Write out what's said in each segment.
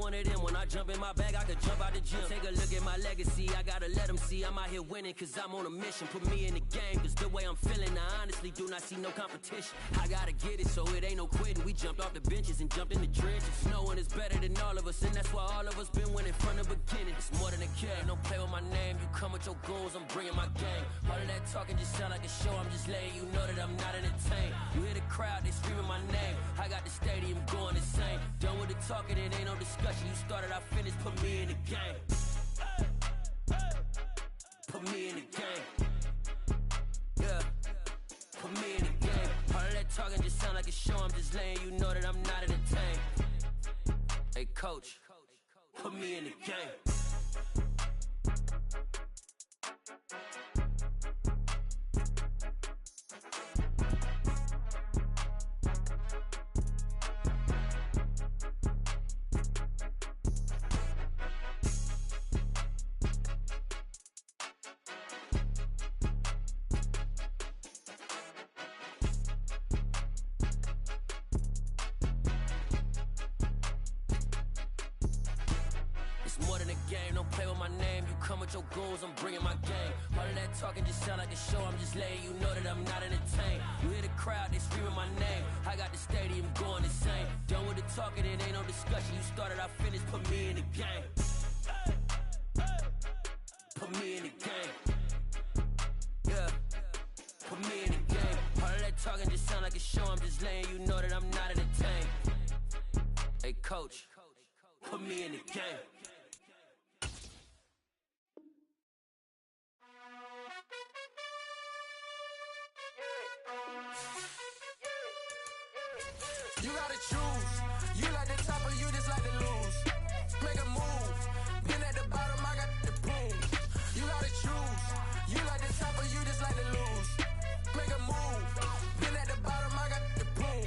one of them. When I jump in my bag, I could jump out the gym. Take a look at my legacy, I gotta let them see I'm out here winning, cause I'm on a mission. Put me in the game, cause the way I'm feeling, I honestly do not see no competition. I gotta get it, so it ain't no quitting. We jumped off the benches and jumped in the trenches. No one is better than all of us, and that's why all of us been winning from the beginning. It's more than a game, don't play with my name. You come with your goons, I'm bringing my game. All of that talking just sound like a show, I'm just letting you know that I'm not entertained. You hear the crowd, they screaming my name. I got the stadium going insane. Done with the talking, it ain't no discussion. You started, I finished, put me in the game. Put me in the game. Yeah, put me in the game. All of that talking just sound like a show, I'm just letting you know that I'm not entertained. Hey coach, put me in the game. Your goals, I'm bringing my game. All of that talking just sound like a show, I'm just letting you know that I'm not entertained. You hear the crowd, they screaming my name. I got the stadium going insane. Done with the talking, it ain't no discussion. You started, I finished, put me in the game. Put me in the game. Yeah, put me in the game. All of that talking just sound like a show, I'm just letting you know that I'm not entertained. Hey coach, put me in the game. You gotta choose. You like the top or you just like to lose. Make a move. Been at the bottom, I got the boom. You gotta choose. You like the top or you just like to lose. Make a move. Been at the bottom, I got the boom.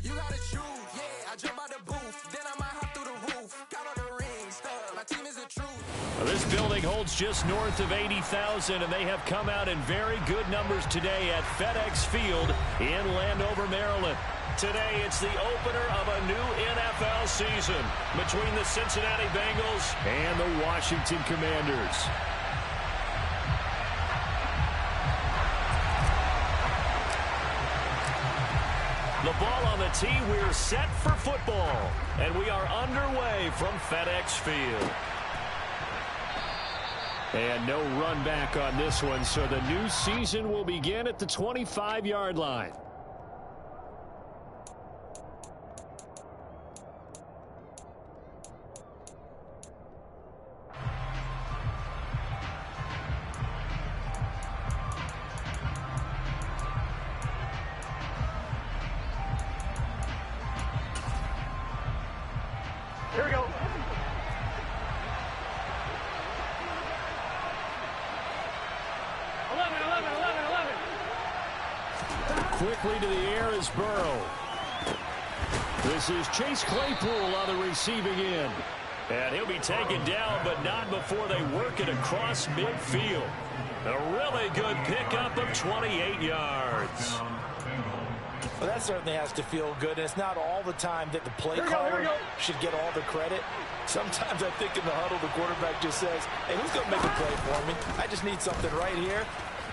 You gotta choose. Yeah, I jump out the booth. Then I might hop through the roof. Count on the rings. My team is the truth. Well, this building holds just north of 80,000, and they have come out in very good numbers today at FedEx Field in Landover, Maryland. Today, it's the opener of a new NFL season between the Cincinnati Bengals and the Washington Commanders. The ball on the tee, we're set for football, and we are underway from FedEx Field. And no run back on this one, so the new season will begin at the 25-yard line. Here we go. Quickly to the air is Burrow. This is Chase Claypool on the receiving end. And he'll be taken down, but not before they work it across midfield. A really good pickup of 28 yards. Well, that certainly has to feel good, and it's not all the time that the play caller should get all the credit. Sometimes I think in the huddle, the quarterback just says, hey, who's going to make a play for me? I just need something right here.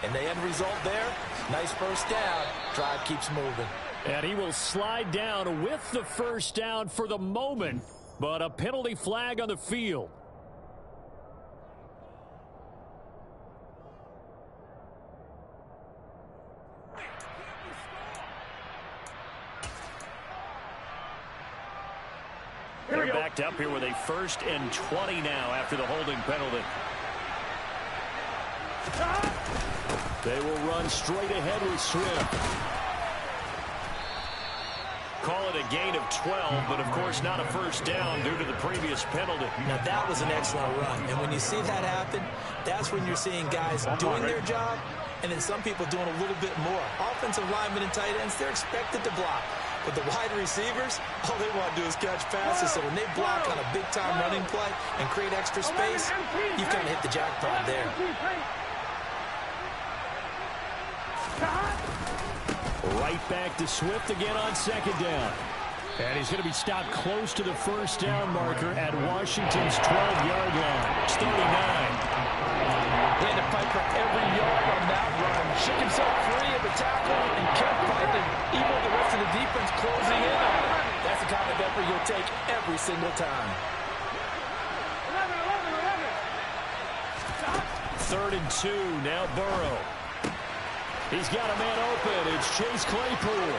And the end result there, nice first down. Drive keeps moving. And he will slide down with the first down for the moment, but a penalty flag on the field. They're backed up here with a 1st and 20 now after the holding penalty. They will run straight ahead with Swift. Call it a gain of 12, but of course not a first down due to the previous penalty. Now that was an excellent run, and when you see that happen, that's when you're seeing guys doing their job, and then some people doing a little bit more. Offensive linemen and tight ends, they're expected to block. But the wide receivers, all they want to do is catch passes. So when they block on a big-time running play and create extra space, you've kind of hit the jackpot there. Right back to Swift again on 2nd down. And he's going to be stopped close to the first down marker at Washington's 12-yard line. It's 39. He had to fight for every yard on that run. Shook himself free of the tackle and kept fighting, even with the rest of the defense closing in on him. That's the kind of effort you'll take every single time. 3rd and 2, now Burrow. He's got a man open. It's Chase Claypool.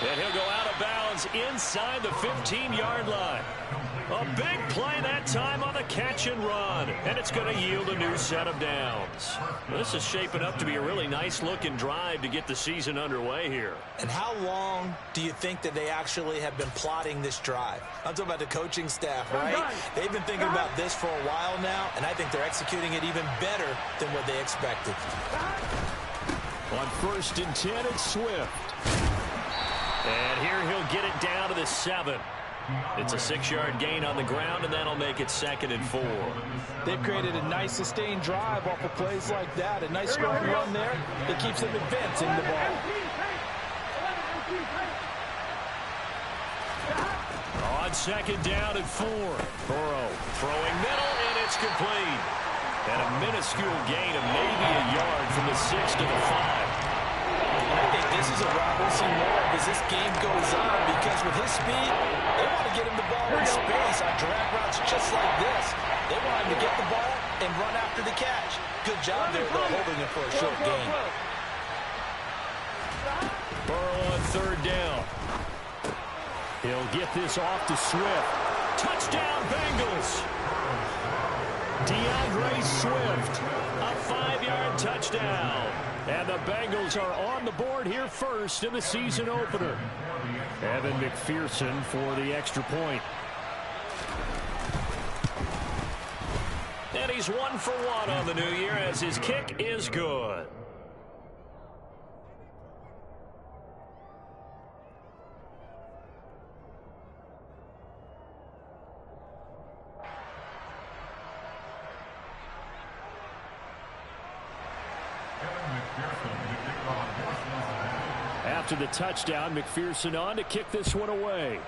And he'll go out of bounds inside the 15-yard line. A big play that time on the catch and run. And it's going to yield a new set of downs. This is shaping up to be a really nice-looking drive to get the season underway here. And how long do you think that they actually have been plotting this drive? I'm talking about the coaching staff, right? They've been thinking about this for a while now, and I think they're executing it even better than what they expected. On 1st and 10, it's Swift. And here he'll get it down to the 7. It's a 6-yard gain on the ground, and that'll make it 2nd and 4. They've created a nice sustained drive off of plays like that. A nice strong run there that keeps them advancing the ball. On 2nd down and 4. Burrow throwing middle, and it's complete. And a minuscule gain of maybe a yard from the 6 to the 5. I think this is a route we'll see more of as this game goes on, because with his speed, they want to get him the ball in space on drag routes just like this. They want him to get the ball and run after the catch. Good job there, though, holding him for a short gain. Burrow on 3rd down. He'll get this off to Swift. Touchdown, Bengals! DeAndre Swift, a 5-yard touchdown. And the Bengals are on the board here first in the season opener. Evan McPherson for the extra point. And he's 1 for 1 on the new year as his kick is good. After the touchdown, McPherson on to kick this one away.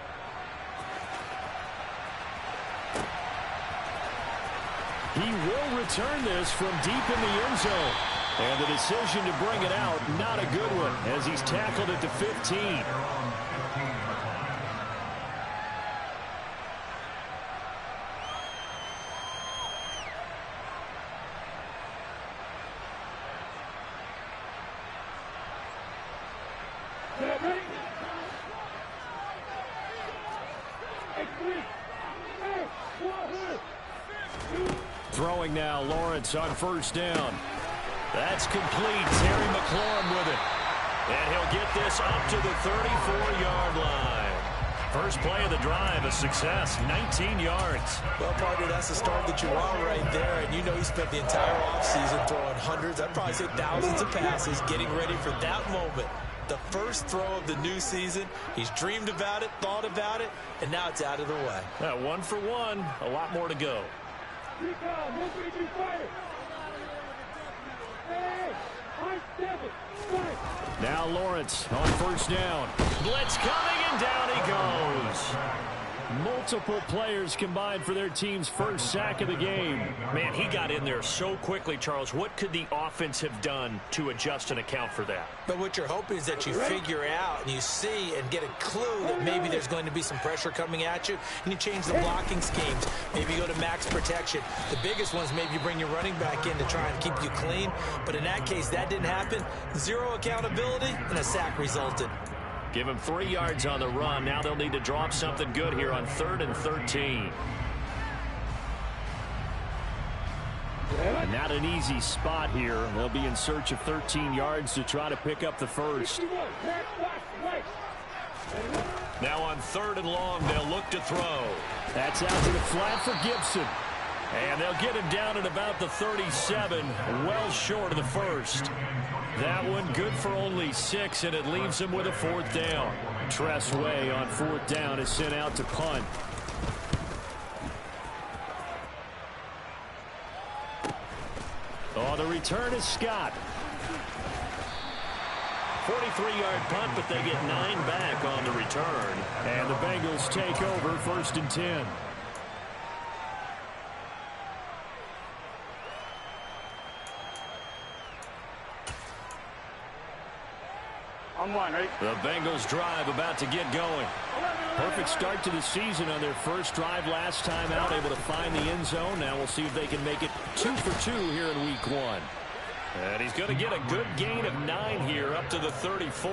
He will return this from deep in the end zone. And the decision to bring it out, not a good one, as he's tackled at the 15. Throwing now, Lawrence on 1st down. That's complete. Terry McLaurin with it. And he'll get this up to the 34-yard line. First play of the drive, a success, 19 yards. Well, partner, that's the start that you want right there. And you know he spent the entire offseason throwing hundreds, I'd probably say thousands of passes, getting ready for that moment. The first throw of the new season. He's dreamed about it, thought about it, and now it's out of the way. 1 for 1, a lot more to go. Now Lawrence on 1st down. Blitz coming, and down he goes. Multiple players combined for their team's first sack of the game. Man, he got in there so quickly, Charles. What could the offense have done to adjust and account for that? But what you're hoping is that you figure out and you see and get a clue that maybe there's going to be some pressure coming at you, and you change the blocking schemes. Maybe you go to max protection. The biggest ones, maybe you bring your running back in to try and keep you clean. But in that case, that didn't happen. Zero accountability, and a sack resulted. Give him 3 yards on the run. Now they'll need to draw up something good here on 3rd and 13. And not an easy spot here. They'll be in search of 13 yards to try to pick up the first. Now on 3rd and long, they'll look to throw. That's out to the flat for Gibson. And they'll get him down at about the 37, well short of the first. That one good for only 6, and it leaves him with a 4th down. Tress Way on 4th down is sent out to punt. Oh, the return is Scott. 43-yard punt, but they get 9 back on the return. And the Bengals take over 1st and 10. On one, right? The Bengals drive about to get going. Perfect start to the season on their first drive last time out, able to find the end zone. Now we'll see if they can make it 2 for 2 here in week 1. And he's going to get a good gain of 9 here up to the 34.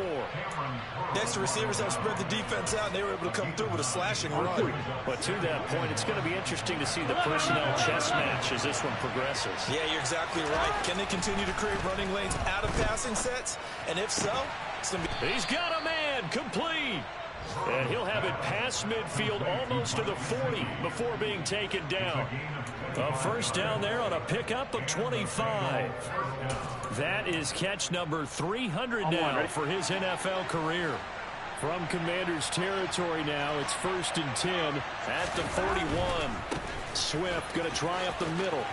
Next, the receivers have spread the defense out, and they were able to come through with a slashing run. But to that point, it's going to be interesting to see the personnel chess match as this one progresses. Yeah, you're exactly right. Can they continue to create running lanes out of passing sets? And if so, it's going to be... He's got a man complete. And he'll have it past midfield almost to the 40 before being taken down. A first down there on a pickup of 25. That is catch number 300 now for his NFL career. From Commander's territory now, it's 1st and 10 at the 41. Swift going to try up the middle.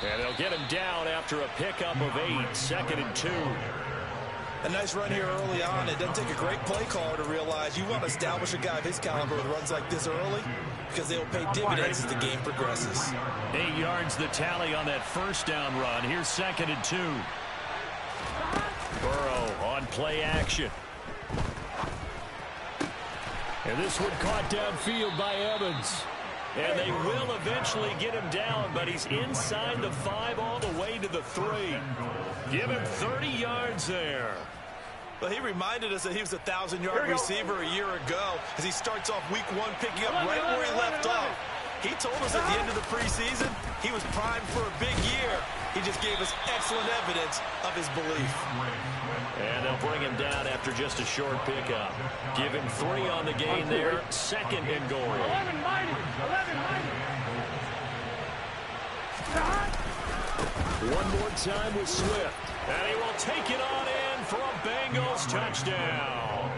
And they'll get him down after a pickup of 8, 2nd and 2. A nice run here early on. It doesn't take a great play caller to realize you want to establish a guy of his caliber with runs like this early because they will pay dividends as the game progresses. 8 yards the tally on that first down run. Here's 2nd and 2. Burrow on play action. And this one caught downfield by Evans. And they will eventually get him down, but he's inside the 5 all the way to the 3. Give him 30 yards there. Well, he reminded us that he was a 1,000-yard receiver a year ago as he starts off week 1 picking up right where he left off. He told us at the end of the preseason he was primed for a big year. He just gave us excellent evidence of his belief. And they'll bring him down after just a short pickup. Give him 3 on the gain there. 2nd and goal. 11 mighty. 11 mighty. One more time with Swift. And he will take it on in for a Bengals touchdown.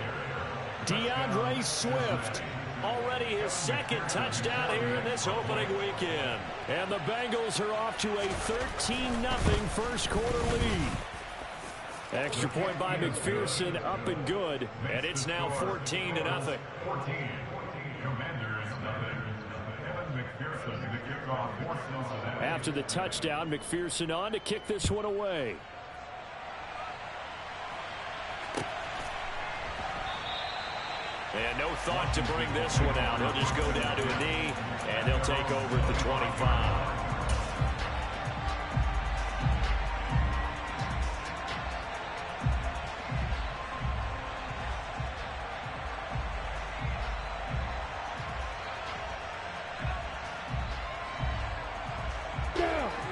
DeAndre Swift. Already his 2nd touchdown here in this opening weekend. And the Bengals are off to a 13-0 first quarter lead. Extra point by McPherson, up and good. And it's now 14-0. After the touchdown, McPherson on to kick this one away. And no thought to bring this one out. He'll just go down to a knee, and they'll take over at the 25.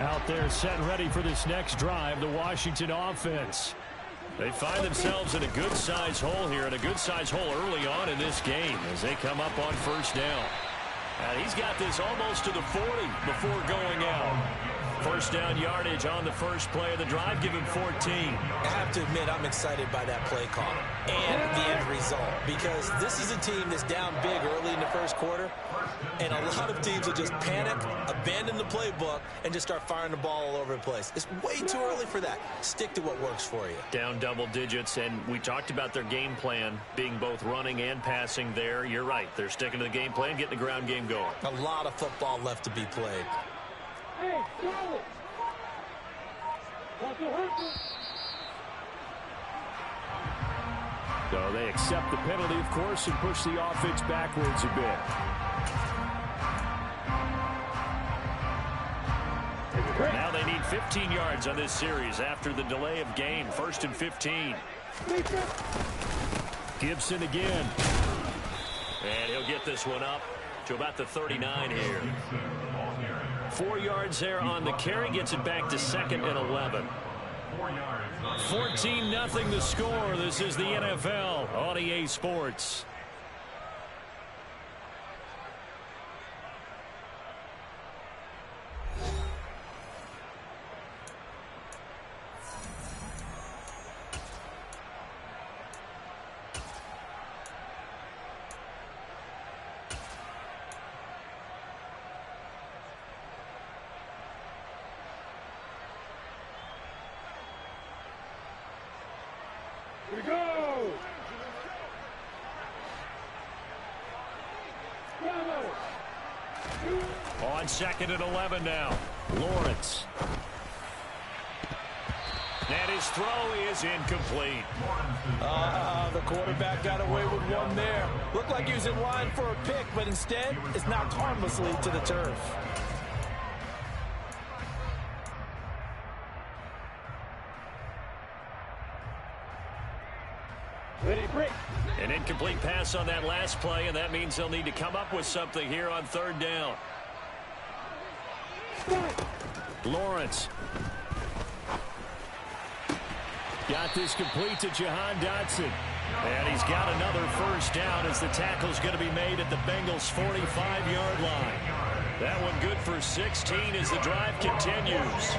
Out there set and ready for this next drive, the Washington offense. They find themselves in a good-sized hole here, and a good-sized hole early on in this game as they come up on first down. And he's got this almost to the 40 before going out. First down yardage on the first play of the drive. Give him 14. I have to admit, I'm excited by that play call and the end result because this is a team that's down big early in the first quarter, and a lot of teams will just panic, abandon the playbook, and just start firing the ball all over the place. It's way too early for that. Stick to what works for you. Down double digits, and we talked about their game plan being both running and passing there. You're right. They're sticking to the game plan, getting the ground game going. A lot of football left to be played. So they accept the penalty, of course, and push the offense backwards a bit. Now they need 15 yards on this series after the delay of game. 1st and 15. Gibson again. And he'll get this one up to about the 39 here. 4 yards there on the carry. Gets it back to 2nd and 11. 14-0 the score. This is the NFL on EA Sports. On 2nd and 11 now. Lawrence. And his throw is incomplete. The quarterback got away with one there. Looked like he was in line for a pick, but instead it's knocked harmlessly to the turf. An incomplete pass on that last play, and that means they'll need to come up with something here on 3rd down. Lawrence. Got this complete to Jahan Dotson. And he's got another first down as the tackle's going to be made at the Bengals' 45-yard line. That one good for 16 as the drive continues.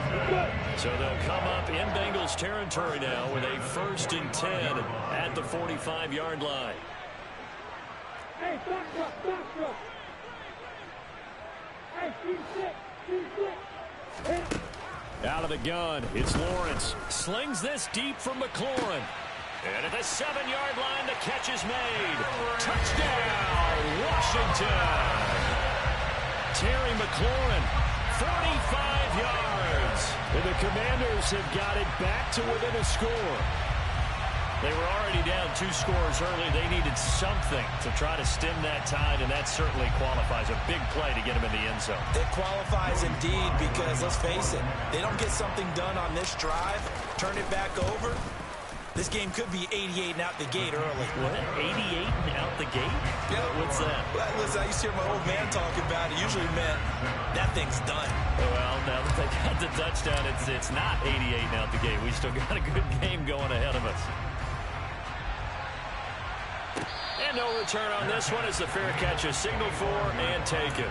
So they'll come up in Bengals territory now with a 1st and 10 at the 45-yard line. Hey, stop. Hey, keep six. Out of the gun, it's Lawrence. Slings this deep from McLaurin. And at the 7-yard line, the catch is made. Touchdown, Washington. Terry McLaurin, 45 yards. And the Commanders have got it back to within a score. They were already down 2 scores early. They needed something to try to stem that tide, and that certainly qualifies. A big play to get them in the end zone. It qualifies indeed because, let's face it, they don't get something done on this drive, turn it back over. This game could be 88 and out the gate early. What? 88 and out the gate? Yeah. What's that? Well, listen, I used to hear my old man talk about it. Usually meant that thing's done. Well, now that they got the touchdown, it's not 88 and out the gate. We still got a good game going ahead of us. And no return on this one as the fair catch is signaled for and taken.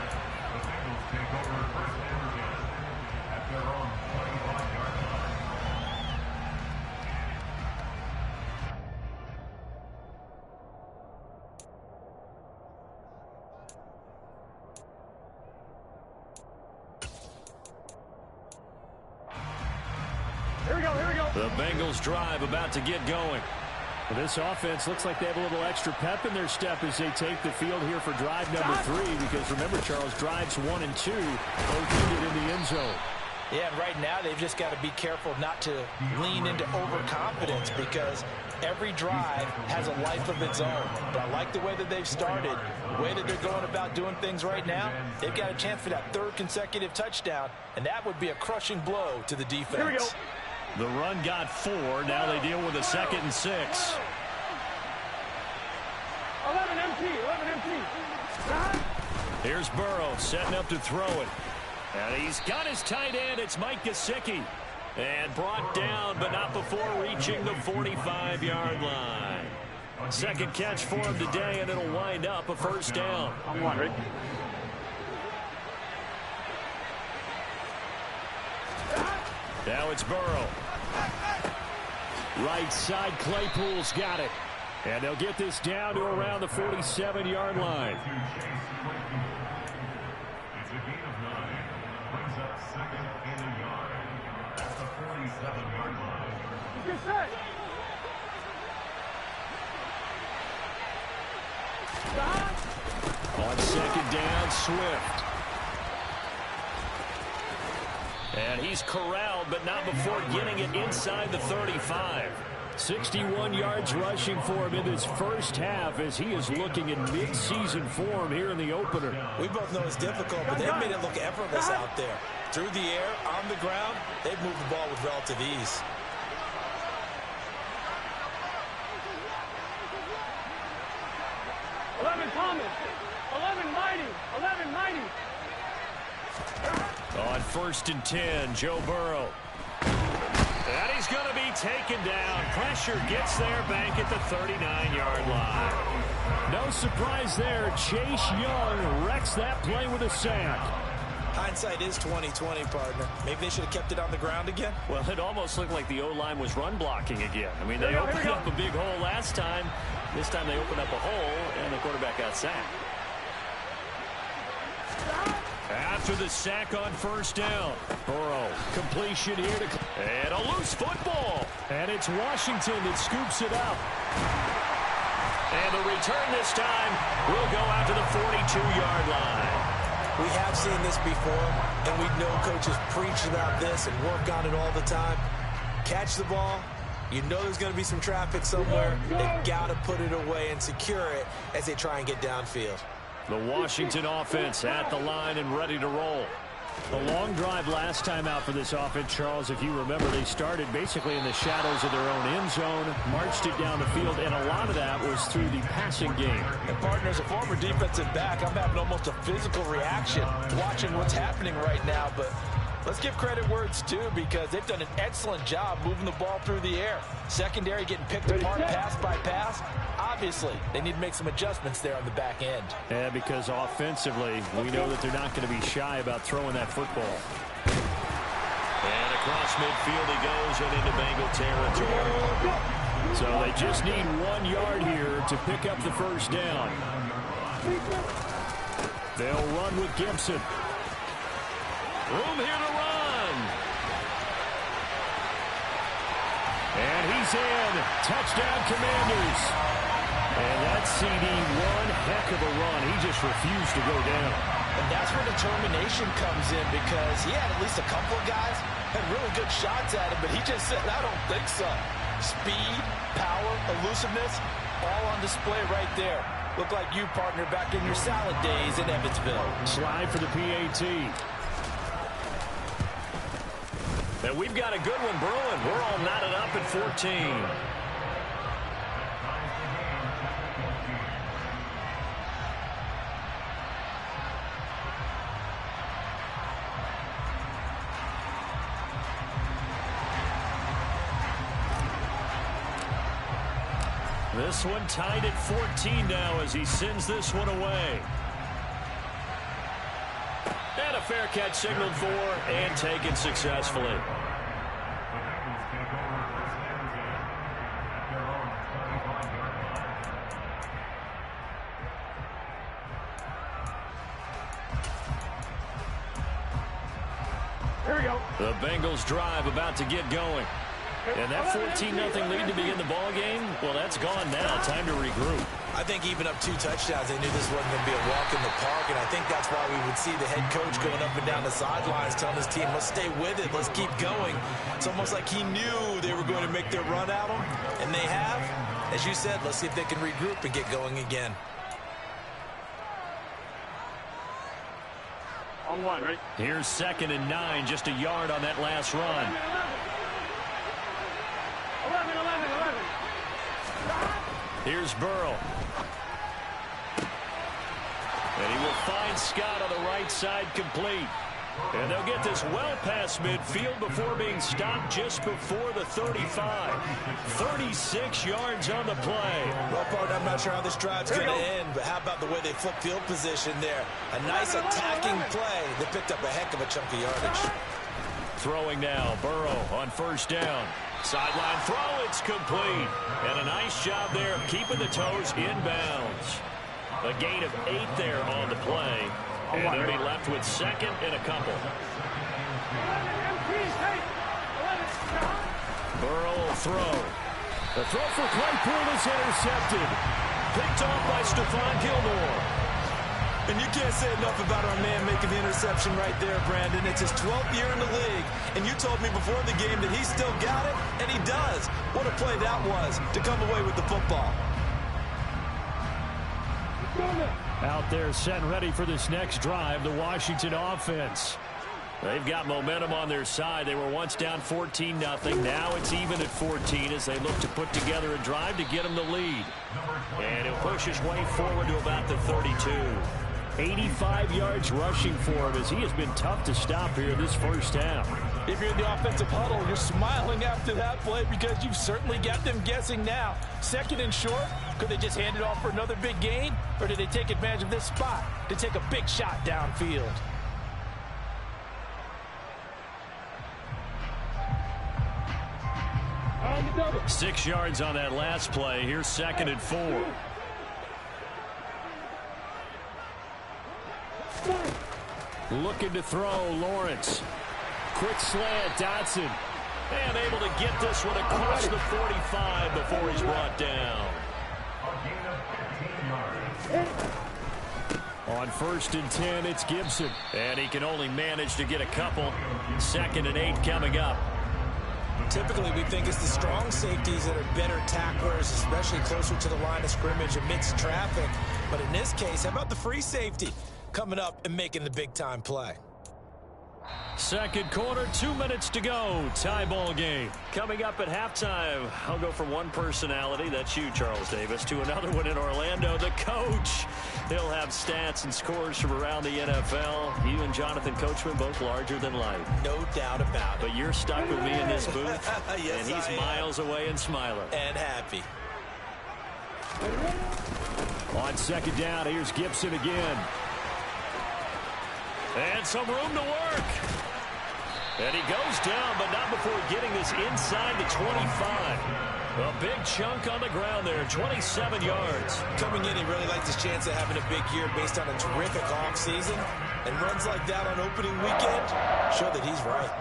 Here we go. The Bengals drive about to get going. Well, this offense looks like they have a little extra pep in their step as they take the field here for drive number 3. Because remember, Charles, drives 1 and 2 both ended in the end zone. Yeah, and right now they've just got to be careful not to lean into overconfidence because every drive has a life of its own. But I like the way that they've started, the way that they're going about doing things right now. They've got a chance for that 3rd consecutive touchdown, and that would be a crushing blow to the defense. Here we go. The run got 4. Now they deal with a 2nd and 6. 11 empty. Here's Burrow setting up to throw it. And he's got his tight end. It's Mike Gesicki. And brought down, but not before reaching the 45-yard line. 2nd catch for him today, and it'll wind up a 1st down. I'm one, Rick. Now it's Burrow. Right side, Claypool's got it. And they'll get this down to around the 47-yard line. It's a gain of 9. Brings up 2nd and a yard at the 47-yard line. Get set. On 2nd down, Swift. And he's corralled, but not before getting it inside the 35. 61 yards rushing for him in this first half as he is looking in mid-season form here in the opener. We both know it's difficult, but they've made it look effortless out there. Through the air, on the ground, they've moved the ball with relative ease. Thomas. 11 mighty. On 1st and 10, Joe Burrow. And he's going to be taken down. Pressure gets there back at the 39-yard line. No surprise there. Chase Young wrecks that play with a sack. Hindsight is 20/20, partner. Maybe they should have kept it on the ground again. Well, it almost looked like the O-line was run blocking again. I mean, they opened up a big hole last time. This time they opened up a hole, and the quarterback got sacked. After the sack on 1st down, Burrow, completion here to... And a loose football. And it's Washington that scoops it up. And the return this time will go out to the 42-yard line. We have seen this before, and we know coaches preach about this and work on it all the time. Catch the ball. You know there's going to be some traffic somewhere. They've got to put it away and secure it as they try and get downfield. The Washington offense at the line and ready to roll. A long drive last time out for this offense, Charles. If you remember, they started basically in the shadows of their own end zone, marched it down the field, and a lot of that was through the passing game. And partner, as a former defensive back, I'm having almost a physical reaction watching what's happening right now. But let's give credit where it's due, because they've done an excellent job moving the ball through the air. Secondary getting picked apart pass by pass. Obviously, they need to make some adjustments there on the back end. Yeah, because offensively, we know that they're not going to be shy about throwing that football. And across midfield he goes and into Bengal territory. So they just need 1 yard here to pick up the first down. They'll run with Gibson. Room here to run. And he's in. Touchdown, Commanders. And that CD, one heck of a run. He just refused to go down. And that's where determination comes in, because he had at least a couple of guys had really good shots at him, but he just said, I don't think so. Speed, power, elusiveness, all on display right there. Look like you, partner, back in your salad days in Evansville. Slide for the PAT. And we've got a good one brewing. We're all knotted up at 14. This one tied at 14 now as he sends this one away. And a fair catch signaled for and taken successfully. Here we go. The Bengals drive about to get going. And that 14-0 lead to begin the ball game, well, that's gone now. Time to regroup. I think even up 2 touchdowns, they knew this wasn't going to be a walk in the park, and I think that's why we would see the head coach going up and down the sidelines telling his team, let's stay with it, let's keep going. It's almost like he knew they were going to make their run at him, and they have. As you said, let's see if they can regroup and get going again. On one, right? Here's 2nd and 9, just a yard on that last run. 11. Here's Burrow. And he will find Scott on the right side complete. And they'll get this well past midfield before being stopped just before the 35. 36 yards on the play. Well, partner, I'm not sure how this drive's going to end, but how about the way they flip field position there? A nice attacking play that picked up a heck of a chunk of yardage. Throwing now, Burrow on 1st down. Sideline throw, it's complete. And a nice job there of keeping the toes inbounds. A gain of 8 there on the play. And they'll be left with 2nd and a couple. Burrow will throw. The throw for Claypool is intercepted. Picked off by Stephon Gilmore. And you can't say enough about our man making the interception right there, Brandon. It's his 12th year in the league, and you told me before the game that he still got it, and he does. What a play that was to come away with the football. Out there set and ready for this next drive, the Washington offense. They've got momentum on their side. They were once down 14-0. Now it's even at 14 as they look to put together a drive to get them the lead. And he'll push his way forward to about the 32. 85 yards rushing for him as he has been tough to stop here this first half. If you're in the offensive huddle, you're smiling after that play because you've certainly got them guessing now. 2nd and short, could they just hand it off for another big gain? Or did they take advantage of this spot to take a big shot downfield? On 6 yards on that last play. Here's 2nd and 4. Looking to throw, Lawrence. Quick slant, Dotson. And able to get this one across the 45 before he's brought down. On 1st and 10, it's Gibson. And he can only manage to get a couple. 2nd and 8 coming up. Typically, we think it's the strong safeties that are better tacklers, especially closer to the line of scrimmage amidst traffic. But in this case, how about the free safety coming up and making the big-time play? Second quarter, 2 minutes to go. Tie ball game. Coming up at halftime, I'll go from one personality, that's you, Charles Davis, to another one in Orlando, the coach. He'll have stats and scores from around the NFL. You and Jonathan Coachman both larger than life. No doubt about it. But you're stuck with me in this booth, yes, and he's miles away and smiling. And happy. On 2nd down, here's Gibson again. And some room to work. And he goes down, but not before getting this inside the 25. A big chunk on the ground there, 27 yards. Coming in, he really likes his chance of having a big year based on a terrific offseason. And runs like that on opening weekend show that he's right.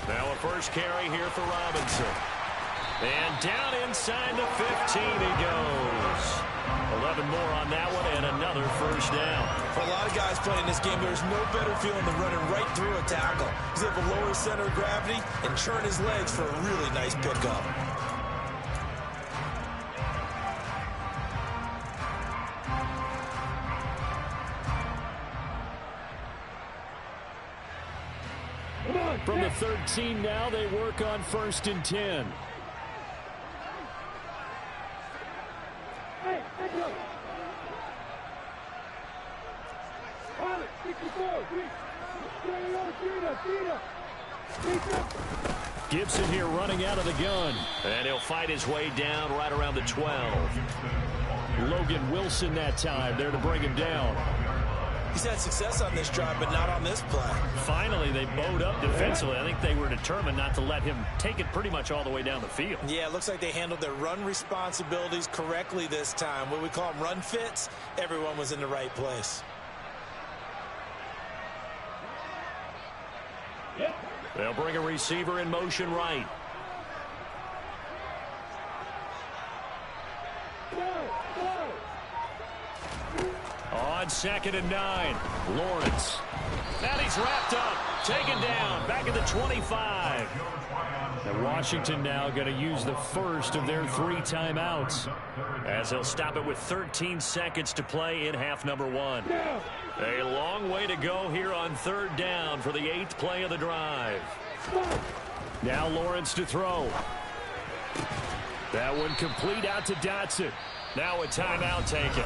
Now a first carry here for Robinson. And down inside the 15 he goes. 11 more on that one and another first down. For a lot of guys playing this game, there's no better feeling than running right through a tackle. He's able to lower his center of gravity and churn his legs for a really nice pickup. From the 13 now, they work on 1st and 10. Gibson here running out of the gun. And he'll fight his way down right around the 12. Logan Wilson that time there to bring him down. He's had success on this drive, but not on this play. Finally, they bowed up defensively. I think they were determined not to let him take it pretty much all the way down the field. Yeah, it looks like they handled their run responsibilities correctly this time. What we call them run fits, everyone was in the right place. They'll bring a receiver in motion right. On 2nd and 9, Lawrence. And he's wrapped up, taken down, back at the 25. And Washington now going to use the first of their 3 timeouts. As they'll stop it with 13 seconds to play in half number 1. A long way to go here on 3rd down for the 8th play of the drive. Now Lawrence to throw. That one complete out to Dotson. Now a timeout taken.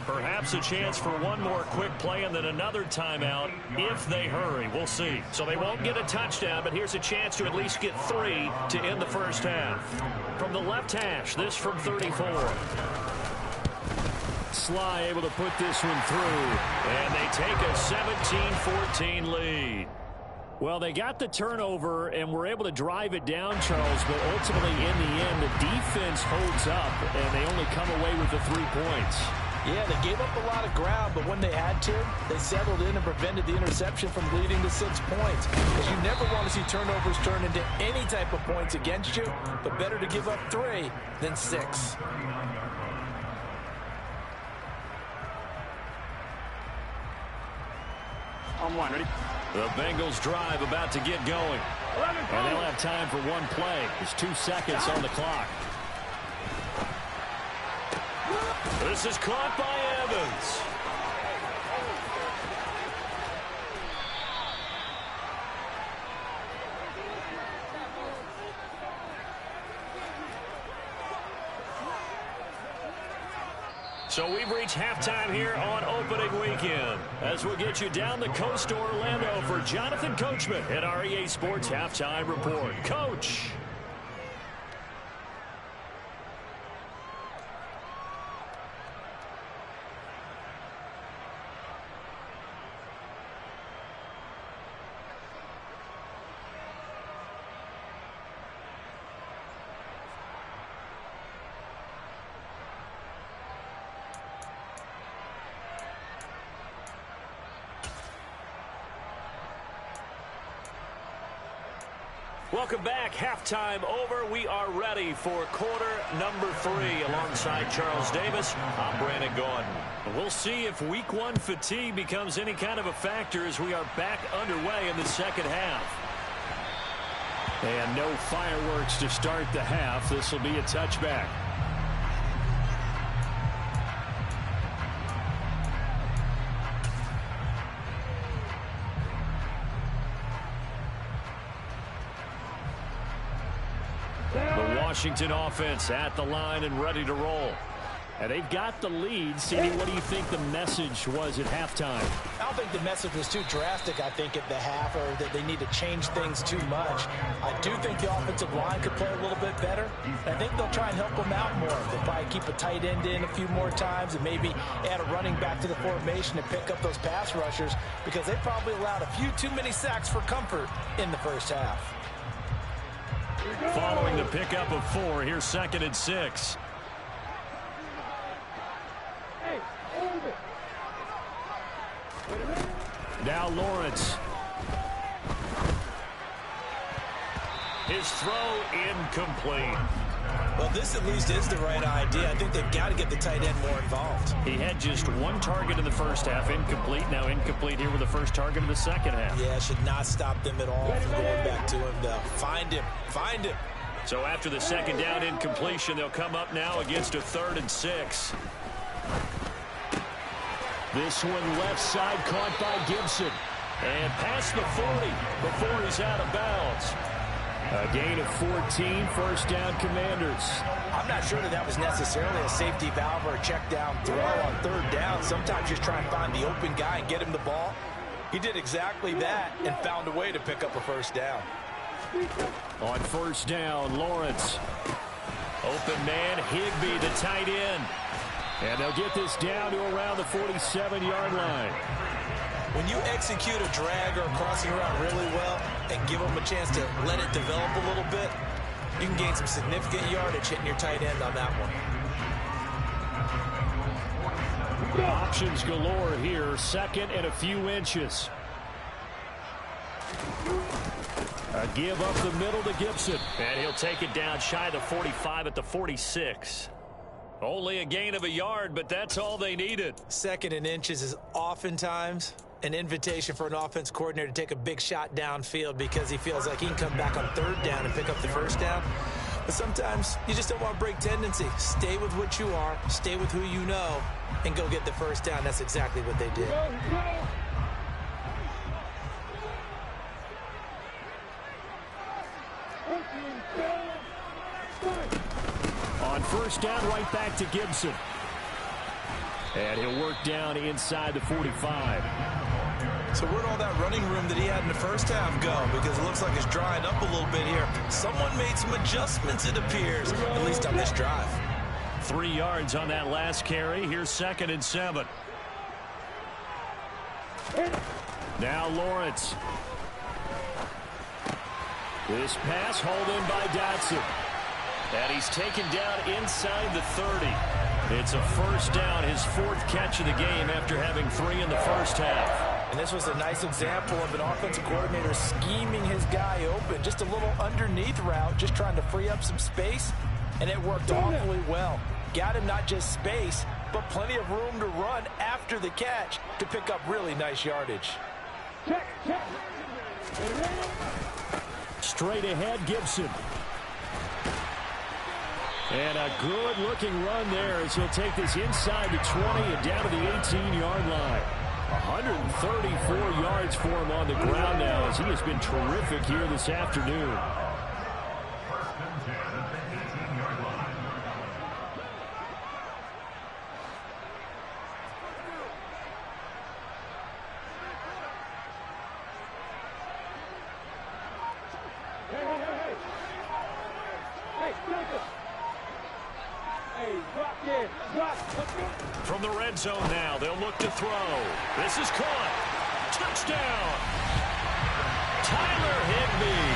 Perhaps a chance for one more quick play and then another timeout if they hurry. We'll see. So they won't get a touchdown, but here's a chance to at least get 3 to end the first half. From the left hash, this from 34. Sly able to put this one through. And they take a 17-14 lead. Well, they got the turnover and were able to drive it down, Charles, but ultimately in the end, the defense holds up, and they only come away with the 3 points. Yeah, they gave up a lot of ground, but when they had to, they settled in and prevented the interception from leading to 6 points. Because you never want to see turnovers turn into any type of points against you, but better to give up 3 than 6. On 1, ready? The Bengals drive about to get going. And they'll have time for one play. There's 2 seconds on the clock. This is caught by Evans. So we've reached halftime here on opening weekend. As we'll get you down the coast to Orlando for Jonathan Coachman at our EA Sports Halftime Report. Coach. Welcome back. Halftime over. We are ready for quarter number 3. Alongside Charles Davis, I'm Brandon Gordon. We'll see if week 1 fatigue becomes any kind of a factor as we are back underway in the second half. And no fireworks to start the half. This will be a touchback. The Washington offense at the line and ready to roll. And they've got the lead. CD, what do you think the message was at halftime? I don't think the message was too drastic, I think, at the half, or that they need to change things too much. I do think the offensive line could play a little bit better. I think they'll try and help them out more. They'll probably keep a tight end in a few more times and maybe add a running back to the formation and pick up those pass rushers, because they probably allowed a few too many sacks for comfort in the first half. Following the pickup of 4, here's 2nd and 6. Now Lawrence. His throw incomplete. Well, this at least is the right idea. I think they've got to get the tight end more involved. He had just 1 target in the first half, incomplete. Now incomplete here with the first target of the second half. Yeah, should not stop them at all from going back to him, though. Find him. Find him. So after the second down incompletion, they'll come up now against a 3rd and 6. This one left side caught by Gibson. And past the 40 before he's out of bounds. A gain of 14, first down Commanders. I'm not sure that was necessarily a safety valve or a check down throw on 3rd down. Sometimes just try and find the open guy and get him the ball. He did exactly that and found a way to pick up a first down. On first down, Lawrence. Open man, Higbee, the tight end. And they'll get this down to around the 47-yard line. When you execute a drag or a crossing route really well and give them a chance to let it develop a little bit, you can gain some significant yardage hitting your tight end on that one. Options galore here, 2nd and a few inches. A give up the middle to Gibson. And he'll take it down shy of the 45 at the 46. Only a gain of a yard, but that's all they needed. 2nd and inches is oftentimes an invitation for an offense coordinator to take a big shot downfield because he feels like he can come back on 3rd down and pick up the first down. But sometimes you just don't want to break tendency. Stay with what you are, stay with who you know, and go get the first down. That's exactly what they did. On first down, right back to Gibson. And he'll work down inside the 45. So where'd all that running room that he had in the first half go? Because it looks like it's drying up a little bit here. Someone made some adjustments, it appears, at least on this drive. 3 yards on that last carry. Here's 2nd and 7. Now Lawrence. This pass hauled in by Dotson. And he's taken down inside the 30. It's a first down, his 4th catch of the game after having 3 in the first half. And this was a nice example of an offensive coordinator scheming his guy open. Just a little underneath route, just trying to free up some space, and it worked awfully well. Got him not just space, but plenty of room to run after the catch to pick up really nice yardage. Straight ahead, Gibson. And a good-looking run there as he'll take this inside the 20 and down to the 18-yard line. 134 yards for him on the ground now as he has been terrific here this afternoon. First and 10 at the 18-yard line. From the red zone now, they'll look to throw. This is caught. Touchdown. Tyler Higbee.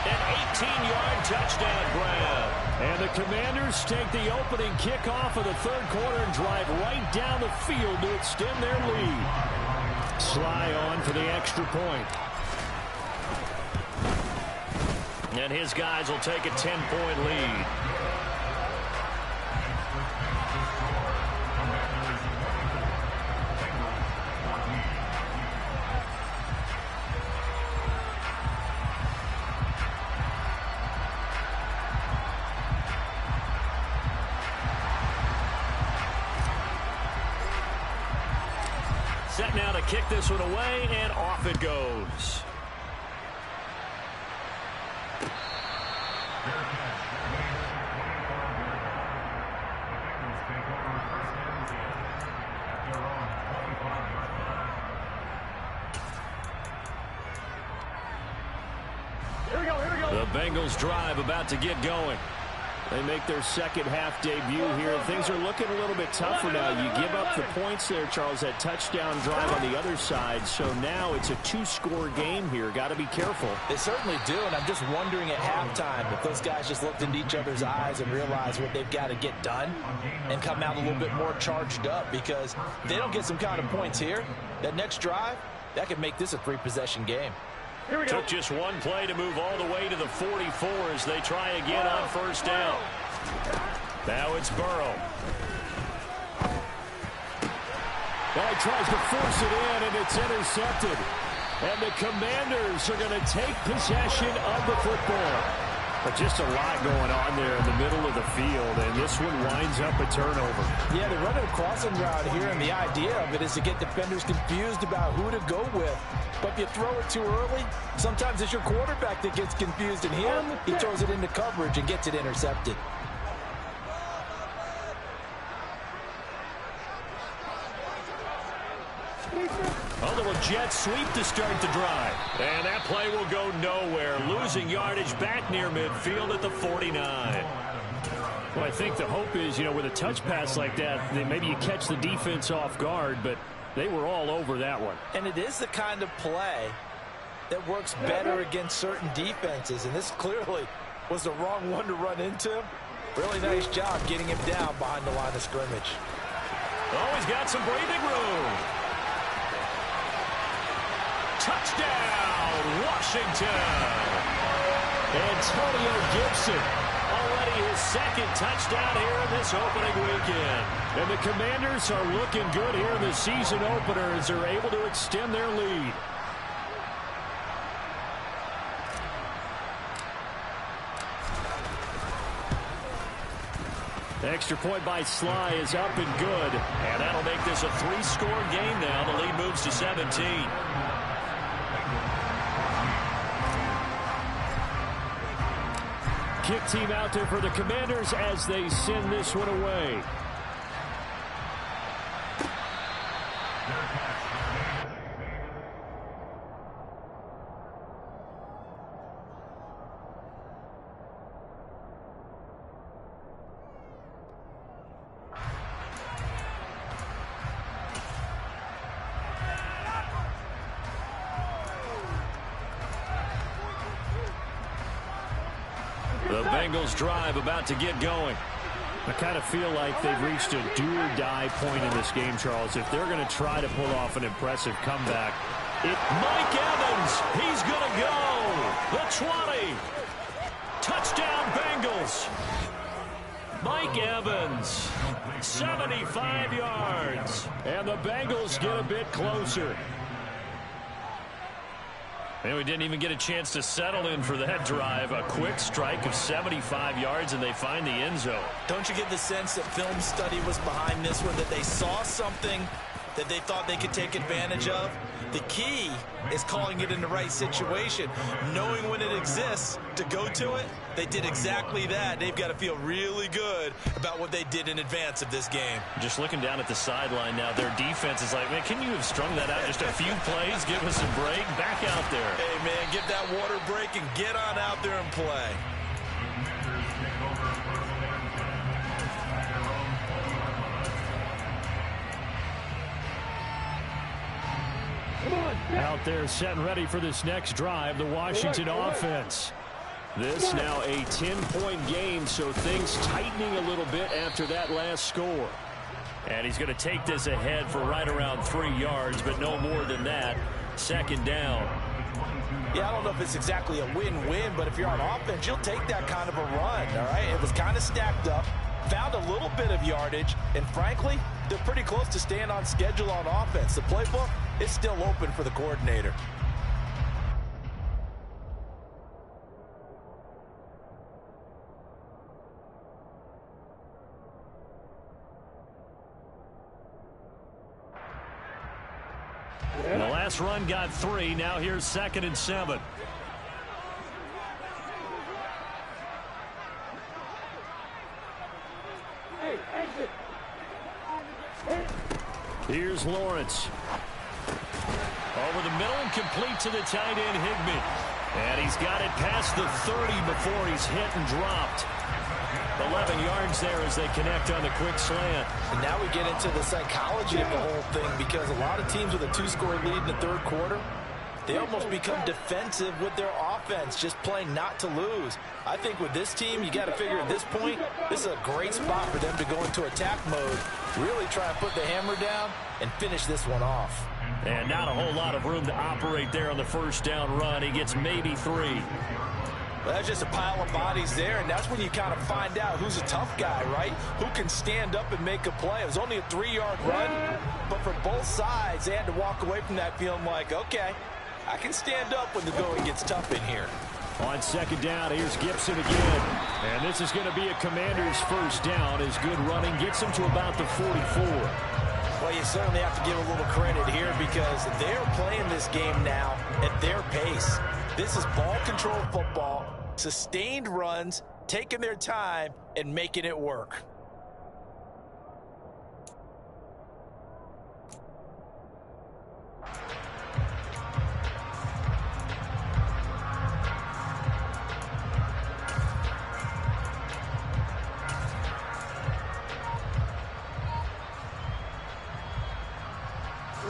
An 18-yard touchdown grab. And the Commanders take the opening kickoff of the 3rd quarter and drive right down the field to extend their lead. Sly on for the extra point. And his guys will take a 10-point lead. Set now to kick this one away, and off it goes. The Bengals drive about to get going. They make their second half debut here. Things are looking a little bit tougher now. You give up the points there, Charles, that touchdown drive on the other side. So now it's a two-score game here. Got to be careful. They certainly do, and I'm just wondering at halftime if those guys just looked into each other's eyes and realized what they've got to get done and come out a little bit more charged up, because if they don't get some kind of points here, that next drive, that could make this a three-possession game. Took just one play to move all the way to the 44 as they try again on first down. Now it's Burrow. Well, he tries to force it in, and it's intercepted. And the Commanders are going to take possession of the football. But just a lot going on there in the middle of the field, and this one winds up a turnover. Yeah, they're running a crossing route here, and the idea of it is to get defenders confused about who to go with. But if you throw it too early, sometimes it's your quarterback that gets confused, and here he throws it into coverage and gets it intercepted. A little jet sweep to start the drive. And that play will go nowhere. Losing yardage back near midfield at the 49. Well, I think the hope is, with a touch pass like that, then maybe you catch the defense off guard, but they were all over that one. And it is the kind of play that works better against certain defenses, and this clearly was the wrong one to run into. Really nice job getting him down behind the line of scrimmage. Oh, he's got some breathing room. Touchdown, Washington. Antonio Gibson. Already his second touchdown here in this opening weekend. And the Commanders are looking good here in the season opener as they're able to extend their lead. The extra point by Sly is up and good. And that'll make this a three-score game now. The lead moves to 17. Kick team out there for the Commanders as they send this one away. The Bengals drive about to get going. I kind of feel like they've reached a do-or-die point in this game, Charles. If they're going to try to pull off an impressive comeback, Mike Evans, he's going to go. The 20. Touchdown, Bengals. Mike Evans, 75 yards. And the Bengals get a bit closer. And we didn't even get a chance to settle in for that drive. A quick strike of 75 yards, and they find the end zone. Don't you get the sense that film study was behind this one, that they saw something that they thought they could take advantage of? The key is calling it in the right situation, knowing when it exists to go to it. They did exactly that. They've got to feel really good about what they did in advance of this game. Just looking down at the sideline now, their defense is like, man, can you have strung that out just a few plays? Give us a break. Back out there. Hey, man, give that water break and get on out there and play. Out there set and ready for this next drive, the Washington offense. This now a 10-point game, so things tightening a little bit after that last score. And he's going to take this ahead for right around 3 yards, but no more than that. Second down. Yeah, I don't know if it's exactly a win-win, but if you're on offense, you'll take that kind of a run, all right? It was kind of stacked up, found a little bit of yardage, and frankly, they're pretty close to staying on schedule on offense. The playbook is still open for the coordinator. And the last run got 3. Now here's 2nd and 7. Here's Lawrence. Over the middle and complete to the tight end, Higbee. And he's got it past the 30 before he's hit and dropped. 11 yards there as they connect on the quick slant. And now we get into the psychology of the whole thing, because a lot of teams with a 2-score lead in the third quarter, they almost become defensive with their offense, just playing not to lose. I think with this team, you got to figure at this point, this is a great spot for them to go into attack mode, really try and put the hammer down and finish this one off. And not a whole lot of room to operate there on the first down run. He gets maybe 3. Well, that's just a pile of bodies there, and that's when you kind of find out who's a tough guy, right? Who can stand up and make a play. It was only a 3-yard run, but for both sides, they had to walk away from that feeling like, okay, I can stand up when the going gets tough in here. On 2nd down, here's Gibson again. And this is going to be a Commander's first down as good running gets them to about the 44. Well, you certainly have to give a little credit here because they're playing this game now at their pace. This is ball control football, sustained runs, taking their time, and making it work.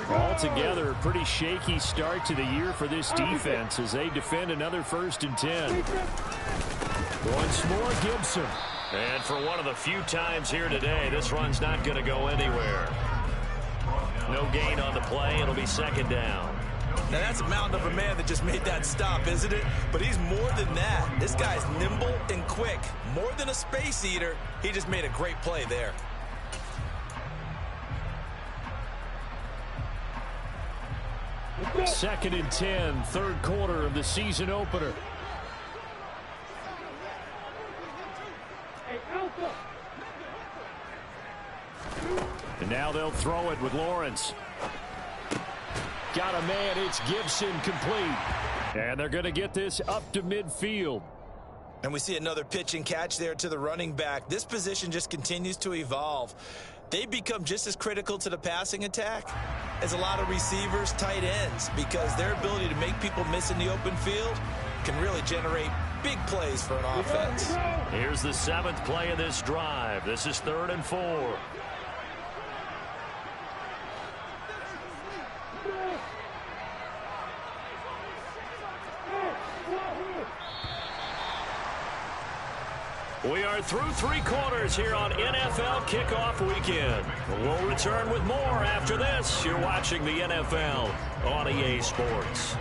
Altogether, a pretty shaky start to the year for this defense as they defend another 1st and 10. Once more, Gibson. And for one of the few times here today, this run's not going to go anywhere. No gain on the play. It'll be 2nd down. Now, that's a mountain of a man that just made that stop, isn't it? But he's more than that. This guy's nimble and quick. More than a space eater, he just made a great play there. Second and 10, third quarter of the season opener. And now they'll throw it with Lawrence. Got a man, it's Gibson, complete. And they're going to get this up to midfield. And we see another pitch and catch there to the running back. This position just continues to evolve. They become just as critical to the passing attack as a lot of receivers, tight ends, because their ability to make people miss in the open field can really generate big plays for an offense. Here's the 7th play of this drive. This is 3rd and 4. We are through 3 quarters here on NFL Kickoff Weekend. We'll return with more after this. You're watching the NFL on EA Sports.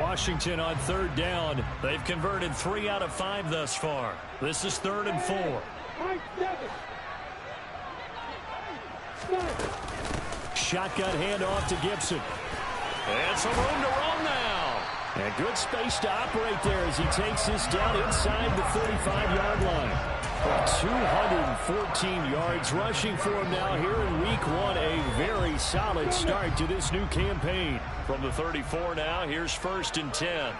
Washington on 3rd down. They've converted 3 out of 5 thus far. This is 3rd and 4. Shotgun handoff to Gibson. And some room to roam now. And good space to operate there as he takes this down inside the 35-yard line. 214 yards rushing for him now here in week 1. A very solid start to this new campaign. From the 34 now, here's 1st and 10.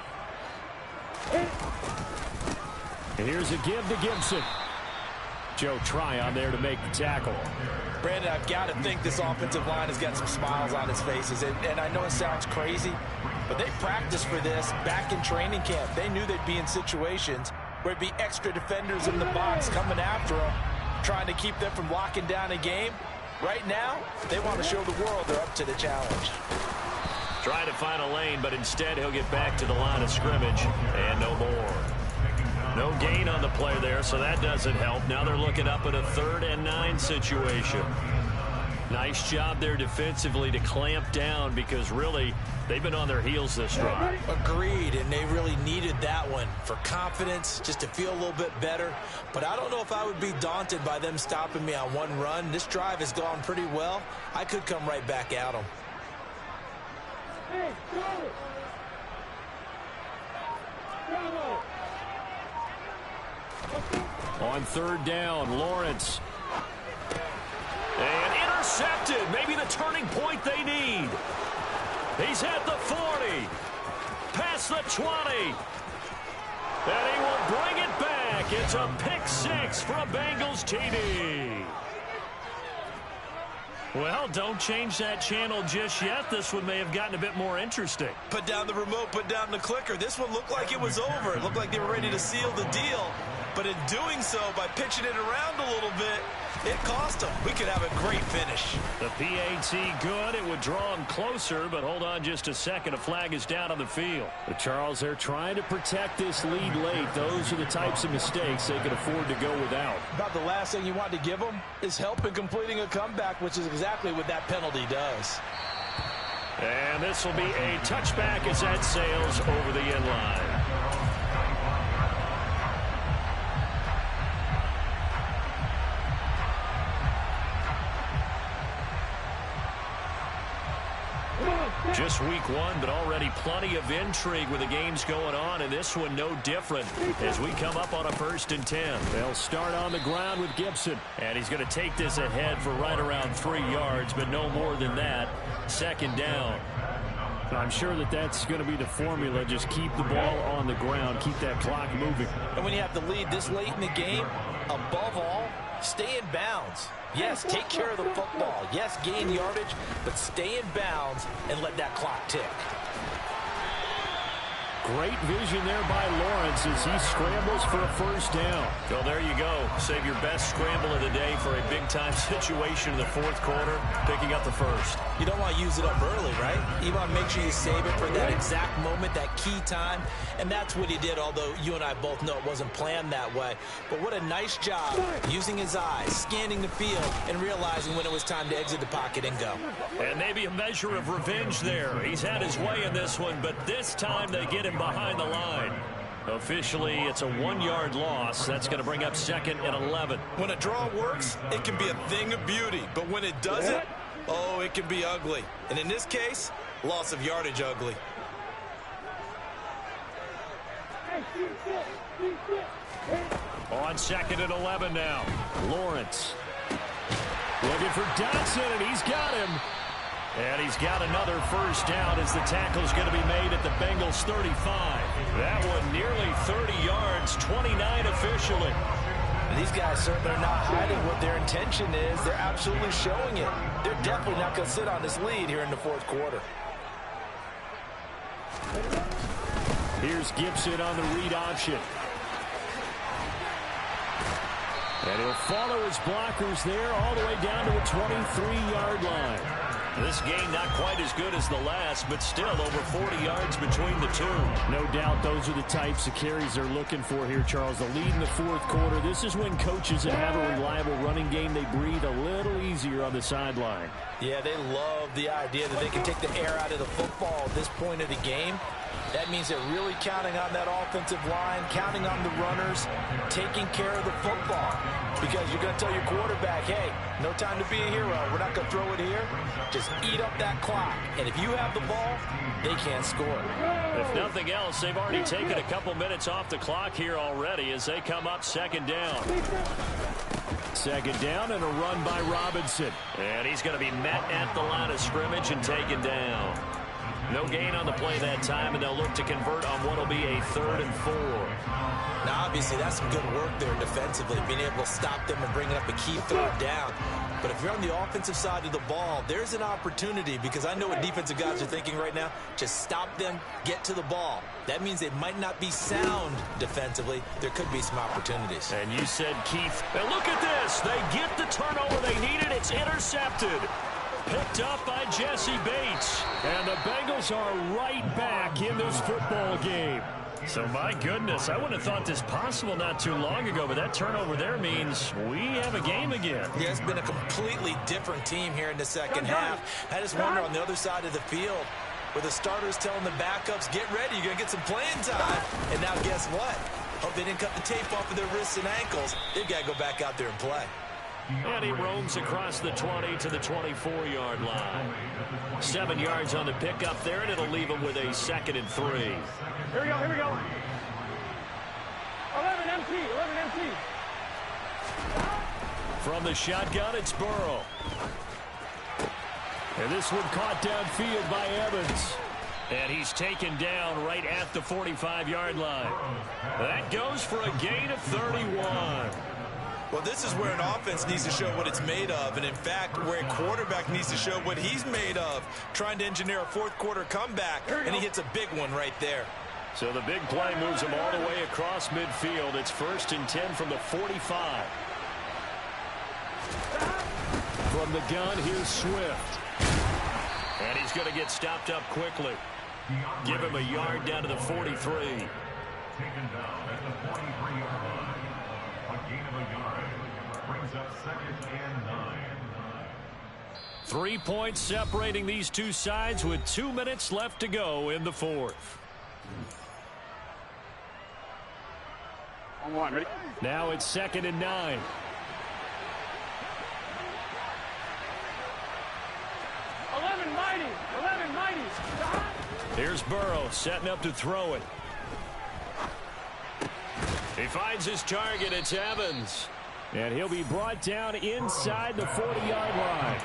And here's a give to Gibson. Joe Tryon there to make the tackle. Brandon, I've got to think this offensive line has got some smiles on its faces. And I know it sounds crazy, but they practiced for this back in training camp. They knew they'd be in situations where there'd be extra defenders in the box coming after them, trying to keep them from locking down a game. Right now, they want to show the world they're up to the challenge. Trying to find a lane, but instead he'll get back to the line of scrimmage and no more. No gain on the play there, so that doesn't help. Now they're looking up at a 3rd and 9 situation. Nice job there defensively to clamp down because really they've been on their heels this drive. Agreed, and they really needed that one for confidence, just to feel a little bit better. But I don't know if I would be daunted by them stopping me on one run. This drive has gone pretty well. I could come right back at them. On 3rd down, Lawrence. And intercepted. Maybe the turning point they need. He's at the 40. Past the 20. And he will bring it back. It's a pick 6 for a Bengals TD. Well, don't change that channel just yet. This one may have gotten a bit more interesting. Put down the remote, put down the clicker. This one looked like it was over. It looked like they were ready to seal the deal. But in doing so, by pitching it around a little bit, it cost them. We could have a great finish. The PAT good. It would draw him closer, but hold on just a second. A flag is down on the field. But Charles, they're trying to protect this lead late. Those are the types of mistakes they can afford to go without. About the last thing you want to give them is help in completing a comeback, which is exactly what that penalty does. And this will be a touchback as that sails over the end line. Just week 1, but already plenty of intrigue with the games going on, and this one no different as we come up on a 1st and 10. They'll start on the ground with Gibson. And he's going to take this ahead for right around 3 yards, but no more than that. 2nd down. I'm sure that that's going to be the formula. Just keep the ball on the ground. Keep that clock moving. And when you have the lead this late in the game, above all, stay in bounds. Yes, take care of the football. Yes, gain yardage, but stay in bounds and let that clock tick. Great vision there by Lawrence as he scrambles for a 1st down. Well, there you go. Save your best scramble of the day for a big-time situation in the 4th quarter, picking up the 1st. You don't want to use it up early, right? You want to make sure you save it for that exact moment, that key time, and that's what he did, although you and I both know it wasn't planned that way. But what a nice job using his eyes, scanning the field, and realizing when it was time to exit the pocket and go. And maybe a measure of revenge there. He's had his way in this one, but this time they get him behind the line. Officially, it's a 1-yard loss. That's going to bring up 2nd and 11. When a draw works, it can be a thing of beauty. But when it doesn't, oh, it can be ugly. And in this case, loss of yardage ugly. On 2nd and 11 now. Lawrence looking for Dodson, and he's got him. And he's got another 1st down as the tackle's going to be made at the Bengals 35. That one nearly 30 yards, 29 officially. And these guys certainly are not hiding what their intention is. They're absolutely showing it. They're definitely not going to sit on this lead here in the 4th quarter. Here's Gibson on the read option. And he'll follow his blockers there all the way down to the 23-yard line. This game not quite as good as the last, but still over 40 yards between the two. No doubt those are the types of carries they're looking for here, Charles. The lead in the 4th quarter. This is when coaches that have a reliable running game, they breathe a little easier on the sideline. Yeah, they love the idea that they can take the air out of the football at this point of the game. That means they're really counting on that offensive line, counting on the runners, taking care of the football. Because you're going to tell your quarterback, hey, no time to be a hero. We're not going to throw it here. Just eat up that clock. And if you have the ball, they can't score. If nothing else, they've already taken a couple minutes off the clock here already as they come up 2nd down. 2nd down and a run by Robinson. And he's going to be met at the line of scrimmage and taken down. No gain on the play that time, and they'll look to convert on what will be a 3rd and 4. Now, obviously, that's some good work there defensively, being able to stop them and bringing up a key 3rd down. But if you're on the offensive side of the ball, there's an opportunity, because I know what defensive guys are thinking right now. Just stop them, get to the ball. That means they might not be sound defensively. There could be some opportunities. And you said, Keith, and look at this. They get the turnover they needed. It's intercepted. Picked up by Jesse Bates. And the Bengals are right back in this football game. So, my goodness, I wouldn't have thought this possible not too long ago, but that turnover there means we have a game again. Yeah, it's been a completely different team here in the second half. I just wonder on the other side of the field, where the starters telling the backups, get ready, you're going to get some playing time. And now guess what? Hope they didn't cut the tape off of their wrists and ankles. They've got to go back out there and play. And he roams across the 20 to the 24-yard line. 7 yards on the pickup there, and it'll leave him with a 2nd and 3. Here we go, here we go. 11 MT, 11 MT. From the shotgun, it's Burrow. And this one caught downfield by Evans. And he's taken down right at the 45-yard line. That goes for a gain of 31. Well, this is where an offense needs to show what it's made of, and in fact, where a quarterback needs to show what he's made of, trying to engineer a fourth-quarter comeback, and he hits a big one right there. So the big play moves him all the way across midfield. It's 1st and 10 from the 45. From the gun, here's Swift. And he's going to get stopped up quickly. Give him a yard down to the 43. Taken down at the 43-yard line. A gain of a yard brings up 2nd and 9. 3 points separating these two sides with 2 minutes left to go in the 4th. On one, ready? Now it's 2nd and 9. Here's Burrow setting up to throw it. He finds his target. It's Evans. And he'll be brought down inside the 40-yard line.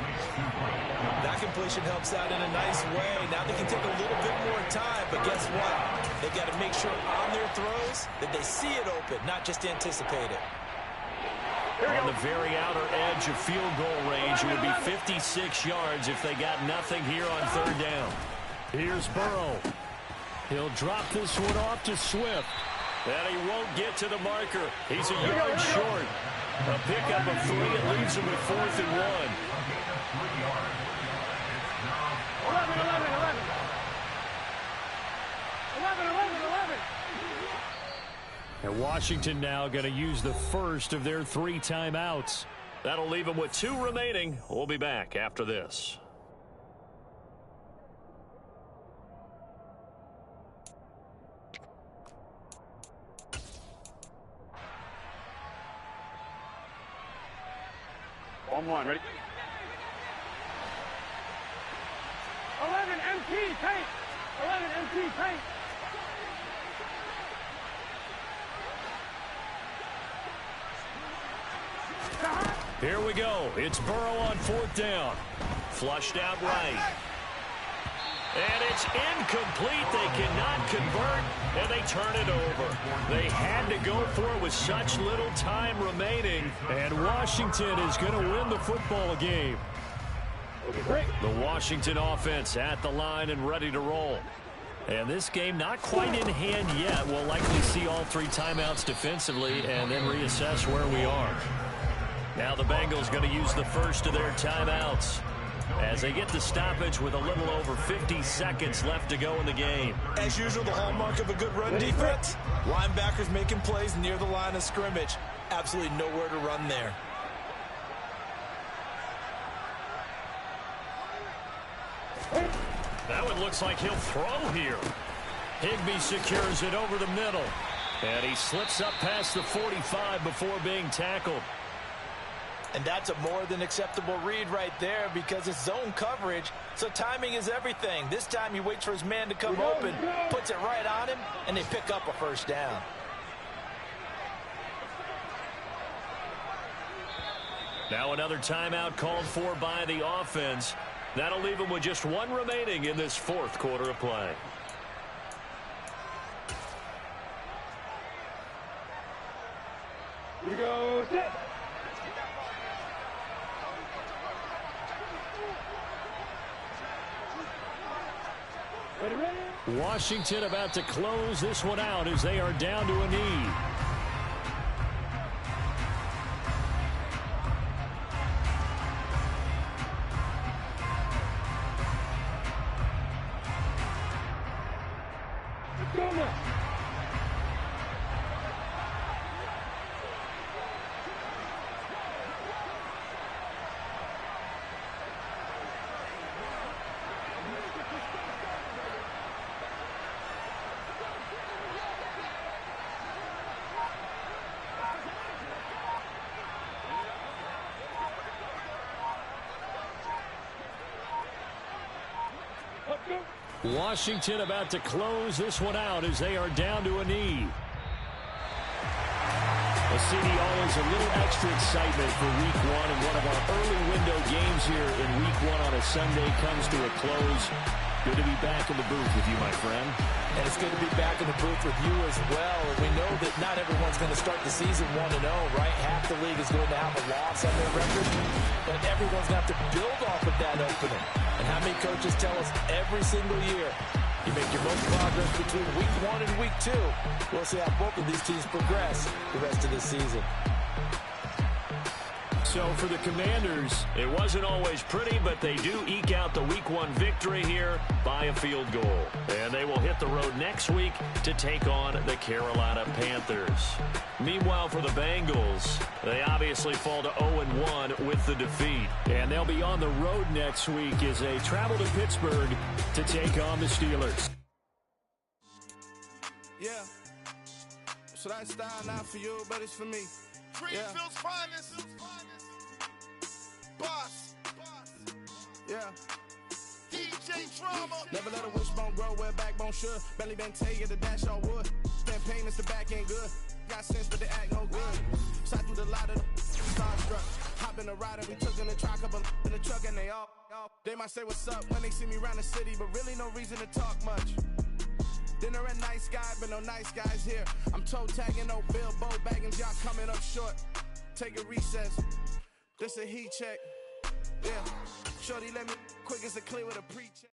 That completion helps out in a nice way. Now they can take a little bit more time, but guess what? They got to make sure on their throws that they see it open, not just anticipate it. On the very outer edge of field goal range, it would be 56 yards if they got nothing here on 3rd down. Here's Burrow. He'll drop this one off to Swift. And he won't get to the marker. He's a yard short. A pickup of 3. It leaves him with 4th and 1. 11, 11, 11. 11, 11, 11. And Washington now going to use the first of their 3 timeouts. That'll leave him with 2 remaining. We'll be back after this. On one, ready? 11 MT, tank. 11 MT, tank. Here we go. It's Burrow on 4th down. Flushed out right. And it's incomplete. They cannot convert, and they turn it over. They had to go for it with such little time remaining, and Washington is going to win the football game. The Washington offense at the line and ready to roll. And this game not quite in hand yet. We'll likely see all 3 timeouts defensively and then reassess where we are. Now the Bengals going to use the first of their timeouts as they get the stoppage with a little over 50 seconds left to go in the game. As usual, the hallmark of a good run defense. Linebackers making plays near the line of scrimmage. Absolutely nowhere to run there. That one looks like he'll throw here. Higbee secures it over the middle. And he slips up past the 45 before being tackled. And that's a more than acceptable read right there because it's zone coverage, so timing is everything. This time he waits for his man to come open, puts it right on him, and they pick up a 1st down. Now another timeout called for by the offense. That'll leave them with just 1 remaining in this 4th quarter of play. Here we go, set. Ready, ready. Washington about to close this one out as they are down to a knee. Let's go now. Washington about to close this one out as they are down to a knee. Well, CD, always a little extra excitement for Week 1, and one of our early window games here in Week 1 on a Sunday comes to a close. Good to be back in the booth with you, my friend. And it's good to be back in the booth with you as well. We know that not everyone's going to start the season 1-0, right? Half the league is going to have a loss on their record, but everyone's going to have to build off of that opening. And how many coaches tell us every single year, you make your most progress between Week 1 and Week 2. We'll see how both of these teams progress the rest of the season. So for the Commanders, it wasn't always pretty, but they do eke out the Week 1 victory here by a field goal. And they will hit the road next week to take on the Carolina Panthers. Meanwhile, for the Bengals, they obviously fall to 0-1 with the defeat. And they'll be on the road next week as they travel to Pittsburgh to take on the Steelers. Yeah. So that style not for you, but it's for me. Greenfield's finest. Boss. Yeah. DJ Drama. Never let a wishbone grow where backbone should. Belly been tell you the dash on wood. Then payments the back ain't good. Got sense but they act no good. Side through the lot of the starstruck. Hop in the ride and we took in the truck up in the truck and they all. They might say what's up when they see me around the city, but really no reason to talk much. Dinner a nice guy, but no nice guys here. I'm toe tagging, no Bilbo Baggins, y'all coming up short. Take a recess. This a heat check. Yeah. Shorty let me quick as a clear with a pre-check.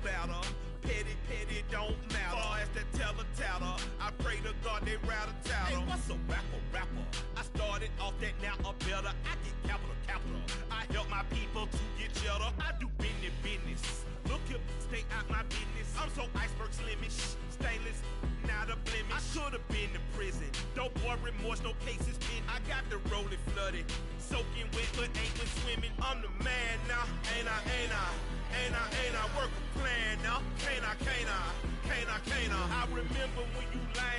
Better, petty don't matter. Far as the teller, I pray to God they rattle tattle. Hey, what's a rapper? I started off that, now I'm better. I get capital. I help my people to get cheddar. I do business. Look here, stay out my business. I'm so iceberg slimish, stainless, not a blemish. I could have been to prison. Don't boy remorse, no cases pinned. I got the rolling flooded, soaking wet, but ain't been swimming. I'm the man now, ain't I? Work a plan now, can't I? I remember when you lying.